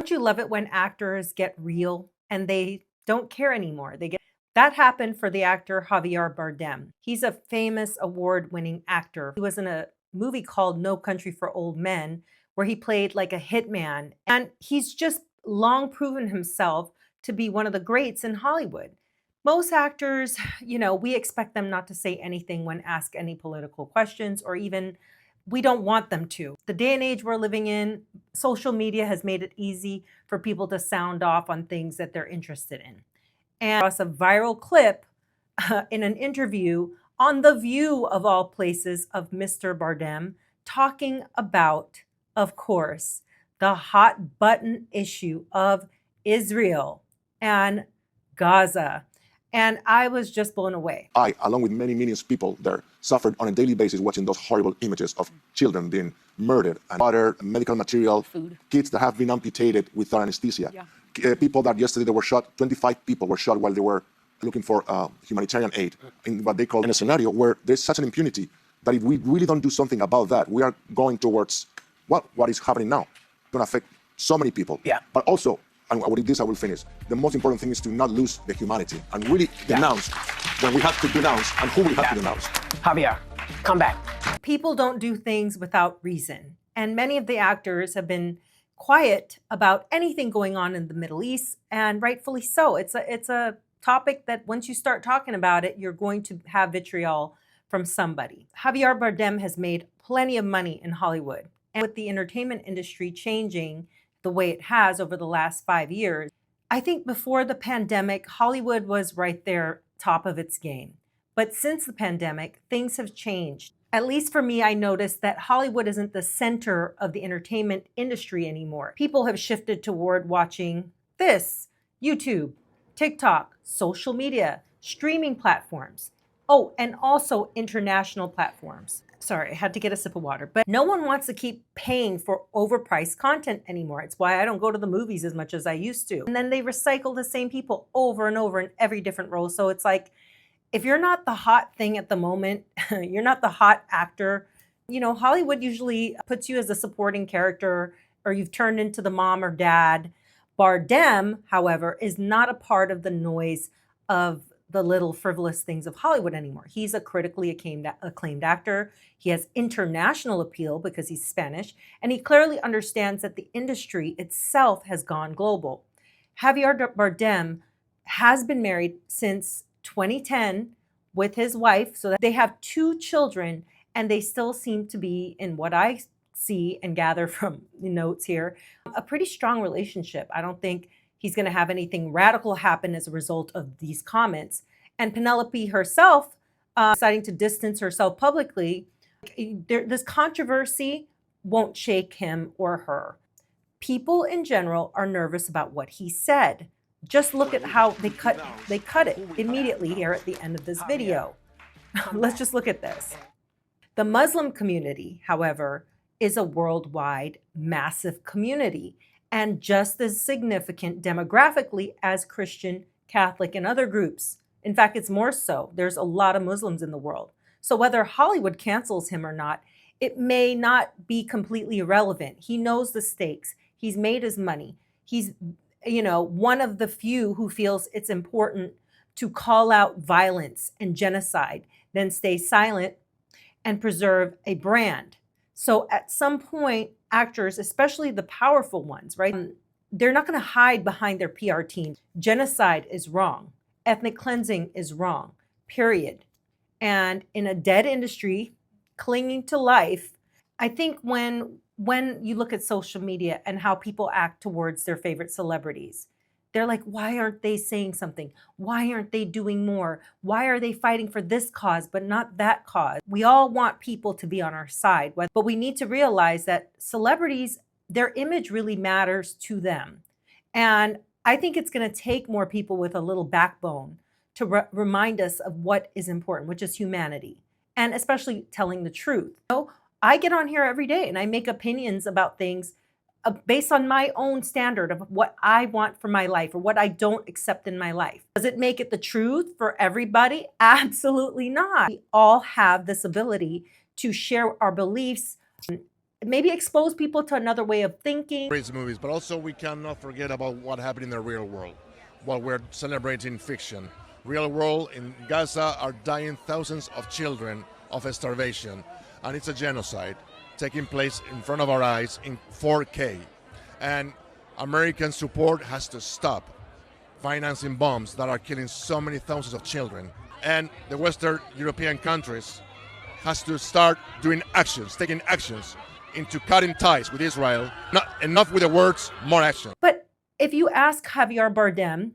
Don't you love it when actors get real and they don't care anymore? That happened for the actor Javier Bardem. He's a famous award-winning actor. He was in a movie called No Country for Old Men where he played like a hitman, and he's just long proven himself to be one of the greats in Hollywood. Most actors, we expect them not to say anything when asked any political questions, or even we don't want them to. The day and age we're living in, social media has made it easy for people to sound off on things that they're interested in. And a viral clip in an interview on The View, of all places, of Mr. Bardem talking about, of course, the hot button issue of Israel and Gaza. And I was just blown away. I, along with many millions of people there, suffered on a daily basis watching those horrible images of children being murdered, and water, medical material, food, kids that have been amputated without anesthesia. People that yesterday they were shot, 25 people were shot while they were looking for humanitarian aid in what they call in a scenario where there's such an impunity that if we really don't do something about that, we are going towards, well, what is happening now. It's going to affect so many people. But also, and with this I will finish, the most important thing is to not lose the humanity and really denounce when we have to denounce and who we have to denounce. Javier, come back. People don't do things without reason. And many of the actors have been quiet about anything going on in the Middle East, and rightfully so. It's a topic that once you start talking about it, you're going to have vitriol from somebody. Javier Bardem has made plenty of money in Hollywood. And with the entertainment industry changing the way it has over the last 5 years, I think before the pandemic, Hollywood was right there, top of its game. But since the pandemic, things have changed. At least for me, I noticed that Hollywood isn't the center of the entertainment industry anymore. People have shifted toward watching this, YouTube, TikTok, social media, streaming platforms. Oh, and also international platforms. Sorry, I had to get a sip of water. But no one wants to keep paying for overpriced content anymore. It's why I don't go to the movies as much as I used to. And then they recycle the same people over and over in every different role. So it's like, if you're not the hot thing at the moment, you're not the hot actor, Hollywood usually puts you as a supporting character, or you've turned into the mom or dad. Bardem, however, is not a part of the noise of the little frivolous things of Hollywood anymore. He's a critically acclaimed actor. He has international appeal because he's Spanish, and he clearly understands that the industry itself has gone global. Javier Bardem has been married since 2010 with his wife, so that they have 2 children, and they still seem to be, in what I see and gather from the notes here, a pretty strong relationship. I don't think he's going to have anything radical happen as a result of these comments. And Penelope herself deciding to distance herself publicly, this controversy won't shake him or her. People in general are nervous about what he said. Just look at how they cut it immediately here at the end of this video. Let's just look at this. The Muslim community, however, is a worldwide massive community, and just as significant demographically as Christian, Catholic, and other groups. In fact, it's more so. There's a lot of Muslims in the world. So whether Hollywood cancels him or not, it may not be completely irrelevant. He knows the stakes. He's made his money. He's, one of the few who feels it's important to call out violence and genocide, then stay silent and preserve a brand. So at some point, actors, especially the powerful ones, right? They're not going to hide behind their PR team. Genocide is wrong. Ethnic cleansing is wrong, period. And in a dead industry, clinging to life, I think when you look at social media and how people act towards their favorite celebrities, they're like, why aren't they saying something? Why aren't they doing more? Why are they fighting for this cause but not that cause? We all want people to be on our side, but we need to realize that celebrities, their image really matters to them. And I think it's going to take more people with a little backbone to remind us of what is important, which is humanity, and especially telling the truth. I get on here every day and I make opinions about things based on my own standard of what I want for my life or what I don't accept in my life. Does it make it the truth for everybody? Absolutely not. We all have this ability to share our beliefs maybe expose people to another way of thinking. Great movies, but also we cannot forget about what happened in the real world while we're celebrating fiction. Real world in Gaza are dying thousands of children of starvation, and it's a genocide taking place in front of our eyes in 4K. And American support has to stop financing bombs that are killing so many thousands of children. And the Western European countries has to start doing actions, taking actions into cutting ties with Israel. Not enough with the words, more action. But if you ask Javier Bardem,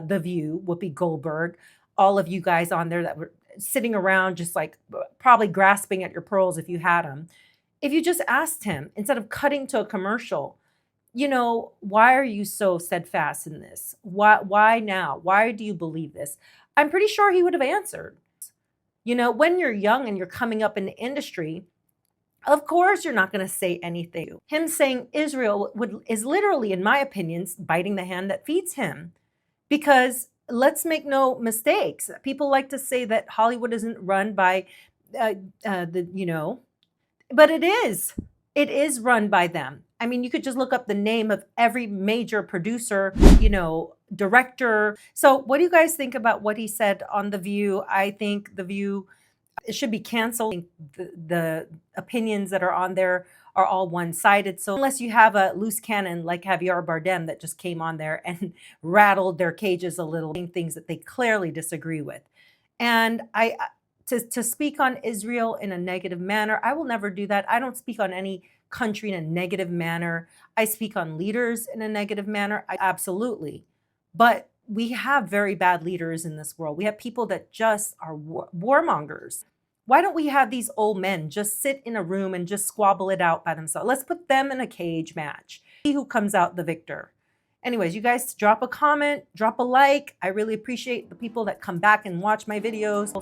The View, Whoopi Goldberg, all of you guys on there that were sitting around just like probably grasping at your pearls if you had them, if you just asked him, instead of cutting to a commercial, you know, why are you so steadfast in this? Why now? Why do you believe this? I'm pretty sure he would have answered. You know, when you're young and you're coming up in the industry, of course you're not going to say anything. Him saying Israel is literally, in my opinion, biting the hand that feeds him. Because let's make no mistakes. People like to say that Hollywood isn't run by but it is. It is run by them. I mean, you could just look up the name of every major producer, director. So what do you guys think about what he said on The View? I think The View, it should be canceled. The opinions that are on there are all one-sided. So unless you have a loose cannon like Javier Bardem that just came on there and rattled their cages a little, things that they clearly disagree with. And to speak on Israel in a negative manner, I will never do that. I don't speak on any country in a negative manner. I speak on leaders in a negative manner. Absolutely. But we have very bad leaders in this world. We have people that just are warmongers. Why don't we have these old men just sit in a room and just squabble it out by themselves? Let's put them in a cage match. See who comes out the victor. Anyways, you guys drop a comment, drop a like. I really appreciate the people that come back and watch my videos.